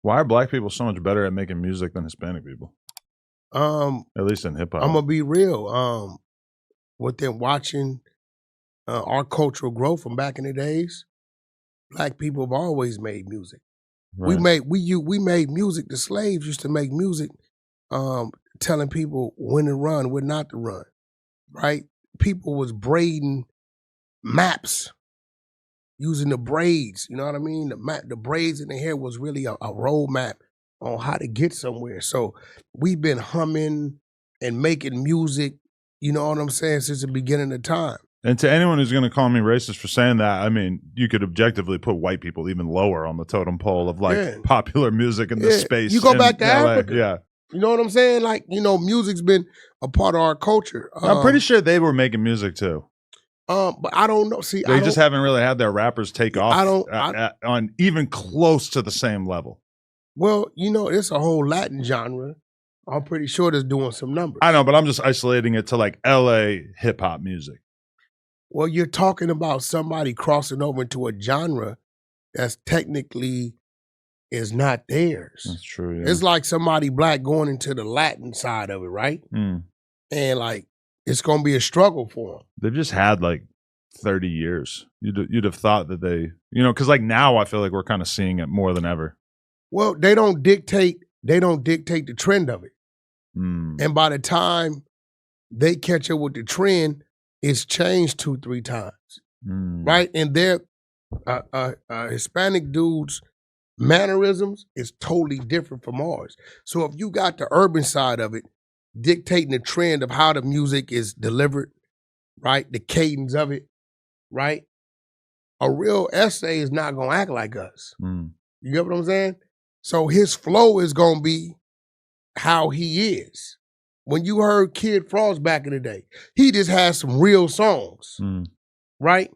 Why are black people so much better at making music than Hispanic people? At least in hip hop. I'm gonna be real. With them watching our cultural growth from back in the days, black people have always made music. Right. We made music. The slaves used to make music, telling people when to run, when not to run. Right? People was braiding maps using the braids. You know what I mean? The braids in the hair was really a roadmap on how to get somewhere. So we've been humming and making music, you know what I'm saying, since the beginning of time. And to anyone who's going to call me racist for saying that, I mean, you could objectively put white people even lower on the totem pole of like popular music in this space. You go back to LA. Africa. Yeah. You know what I'm saying? Like, you know, music's been a part of our culture. I'm pretty sure they were making music too. But I don't know. See, they just haven't really had their rappers take off on even close to the same level. Well, you know, it's a whole Latin genre. I'm pretty sure that's doing some numbers. I know, but I'm just isolating it to like LA hip hop music. Well, you're talking about somebody crossing over into a genre that's technically is not theirs. That's true. Yeah. It's like somebody black going into the Latin side of it, right? Mm. And like, it's going to be a struggle for them. They've just had like 30 years. You'd have thought that they, you know, because like now I feel like we're kind of seeing it more than ever. Well, they don't dictate the trend of it. Mm. And by the time they catch up with the trend, it's changed 2-3 times, right? And their Hispanic dudes' mannerisms is totally different from ours. So if you got the urban side of it, dictating the trend of how the music is delivered, right? The cadence of it, right? A real essay is not gonna act like us. Mm. You get what I'm saying? So his flow is gonna be how he is. When you heard Kid Frost back in the day, he just had some real songs, right?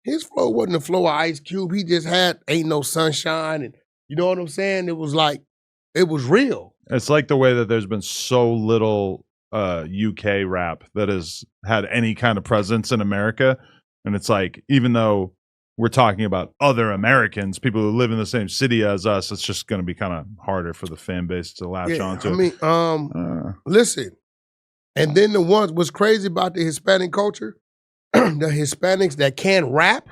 His flow wasn't the flow of Ice Cube. He just had Ain't No Sunshine, and you know what I'm saying? It was like, it was real. It's like the way that there's been so little UK rap that has had any kind of presence in America. And it's like, even though we're talking about other Americans, people who live in the same city as us, it's just going to be kind of harder for the fan base to latch onto. I mean, listen, and then the ones, what's crazy about the Hispanic culture, the Hispanics that can't rap,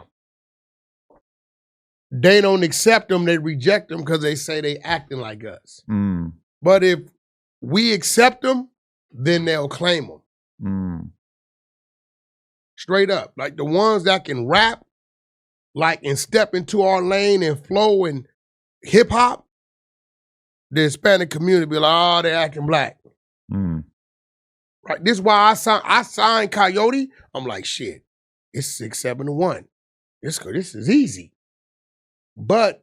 they don't accept them, they reject them because they say they acting like us. Mm. But if we accept them, then they'll claim them. Mm. Straight up. Like the ones that can rap, like, and step into our lane and flow and hip hop, the Hispanic community be like, oh, they're acting black. Mm. Right. This is why I signed Coyote. I'm like, shit, it's 6-7-1. This is easy. But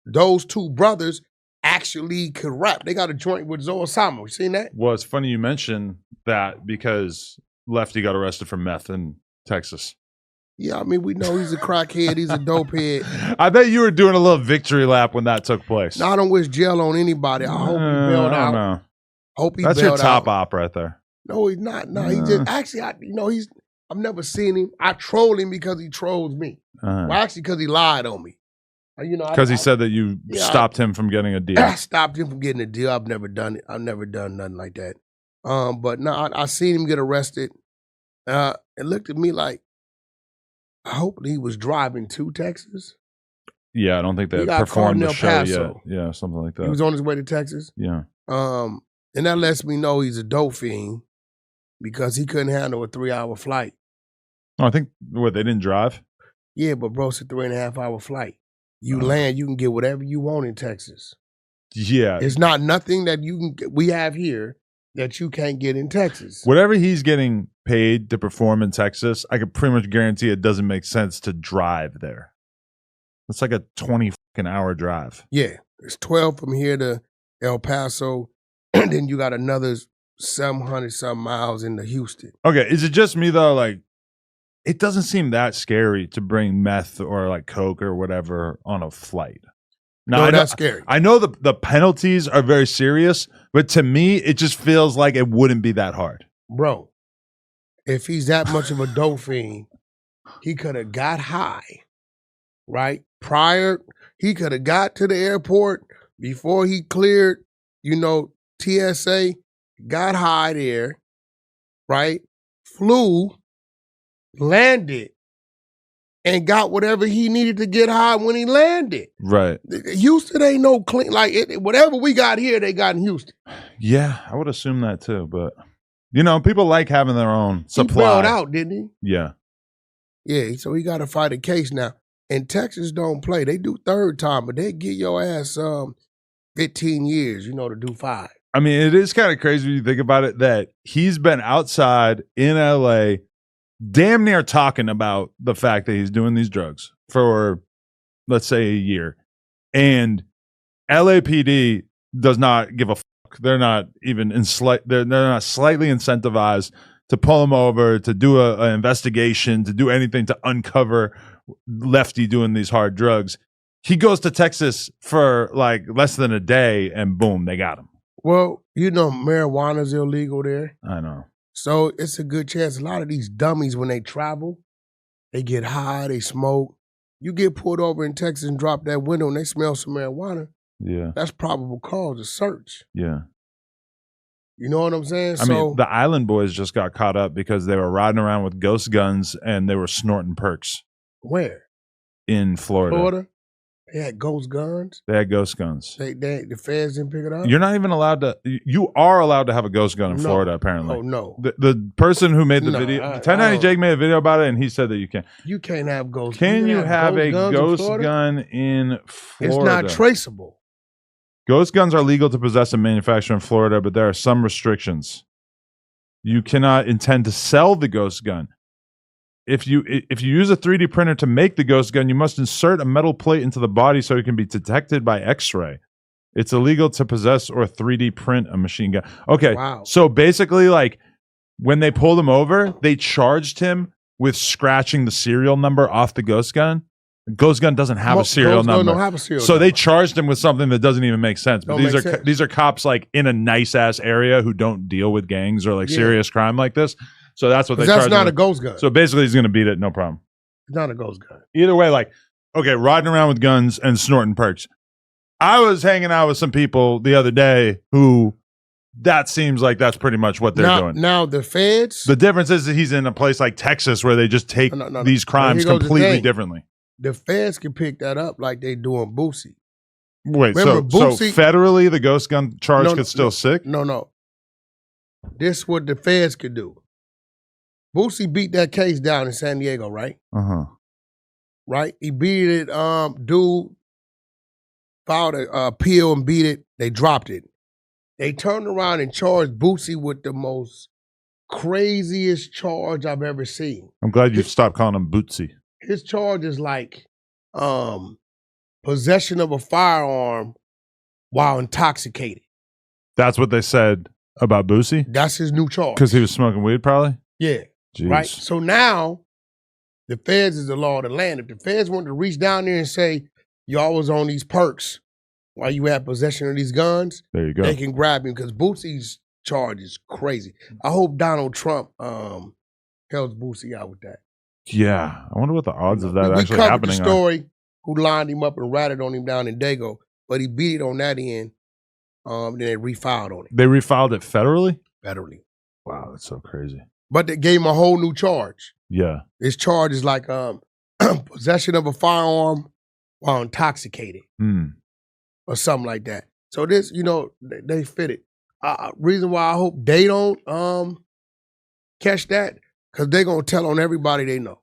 those two brothers actually could rap. They got a joint with Zoe Osama. You seen that? Well, it's funny you mention that because Lefty got arrested for meth in Texas. Yeah, I mean, we know he's a crackhead. He's a dope head. I bet you were doing a little victory lap when that took place. No, I don't wish jail on anybody. I hope he bailed out. No. Hope he That's bailed your top out. op right there. No, he's not. No, he just actually, I've never seen him. I troll him because he trolls me. Well, actually, because he lied on me. You know, because he said that you stopped him from getting a deal. I stopped him from getting a deal. I've never done it. I've never done nothing like that. But no, I seen him get arrested. It looked at me like, I hope he was driving to Texas. Yeah, I don't think they performed the show yet. Yeah, something like that. He was on his way to Texas. Yeah. And that lets me know he's a dope fiend because he couldn't handle a 3-hour flight. Oh, I think, they didn't drive? Yeah, but bro, it's a 3.5-hour flight. You land, you can get whatever you want in Texas. Yeah. It's not nothing that we have here that you can't get in Texas. Whatever he's getting paid to perform in Texas, I could pretty much guarantee it doesn't make sense to drive there. It's like a 20-hour drive. Yeah. It's 12 from here to El Paso. And then you got another 700-something miles into Houston. Okay, is it just me though? Like, it doesn't seem that scary to bring meth or like coke or whatever on a flight. No, that's scary. I know the penalties are very serious, but to me, it just feels like it wouldn't be that hard. Bro, if he's that much of a dope fiend, he could have got high, right? Prior, He could have got to the airport before he cleared, TSA, got high there, right? Flew, landed, and got whatever he needed to get high when he landed. Right. Houston ain't no clean, whatever we got here, they got in Houston. Yeah, I would assume that too, but people like having their own supply. He bailed out, didn't he? Yeah. Yeah, so he got to fight a case now. And Texas don't play. They do third time, but they get your ass 15 years, to do 5. I mean, it is kind of crazy when you think about it that he's been outside in LA damn near talking about the fact that he's doing these drugs for, let's say, a year. And LAPD does not give a fuck. They're not even they're not slightly incentivized to pull him over, to do an investigation, to do anything to uncover Lefty doing these hard drugs. He goes to Texas for less than a day and boom, they got him. Well, marijuana's illegal there. I know. So it's a good chance. A lot of these dummies, when they travel, they get high, they smoke. You get pulled over in Texas and drop that window and they smell some marijuana. Yeah. That's probable cause of search. Yeah. You know what I'm saying? I mean, the Island Boys just got caught up because they were riding around with ghost guns and they were snorting perks. Where? In Florida. They had ghost guns? They had ghost guns. The feds didn't pick it up? You're not even allowed to. You are allowed to have a ghost gun in Florida, apparently. Oh, no. The person who made the video, 1090 Jake made a video about it, and he said that you can't. You can't have ghost guns. Can you have a ghost gun in Florida? It's not traceable. Ghost guns are legal to possess and manufacture in Florida, but there are some restrictions. You cannot intend to sell the ghost gun. If you use a 3D printer to make the ghost gun, you must insert a metal plate into the body so it can be detected by X-ray. It's illegal to possess or 3D print a machine gun. Okay, wow. So basically, when they pulled him over, they charged him with scratching the serial number off the ghost gun. The ghost gun doesn't have a serial number. Don't have a serial number. They charged him with something that doesn't even make sense. But these are cops in a nice ass area who don't deal with gangs or serious crime like this. So that's what they charge him. That's not a ghost gun. So basically, he's going to beat it, no problem. It's not a ghost gun. Either way, riding around with guns and snorting perks. I was hanging out with some people the other day who that seems like that's pretty much what they're doing. Now, the feds. The difference is that he's in a place like Texas where they just take these crimes completely differently. The feds can pick that up like they do on Boosie. Wait, so federally the ghost gun charge could still stick? No. This is what the feds could do. Boosie beat that case down in San Diego, right? Uh-huh. Right? He beat it. Dude filed an appeal and beat it. They dropped it. They turned around and charged Boosie with the most craziest charge I've ever seen. I'm glad you stopped calling him Bootsy. His charge is possession of a firearm while intoxicated. That's what they said about Boosie? That's his new charge. Because he was smoking weed, probably? Yeah. Jeez. Right? So now, the feds is the law of the land. If the feds wanted to reach down there and say, y'all was on these perks while you had possession of these guns, there you go. They can grab him because Boosie's charge is crazy. I hope Donald Trump helps Boosie out with that. Yeah. I wonder what the odds of that actually happening are. We covered the story who lined him up and ratted on him down in Dago, but he beat it on that end. Then they refiled on it. They refiled it federally? Federally. Wow, that's so crazy. But they gave him a whole new charge. Yeah. His charge is possession of a firearm while intoxicated. Or something like that. So this, they fit it. Reason why I hope they don't catch that, because they're going to tell on everybody they know.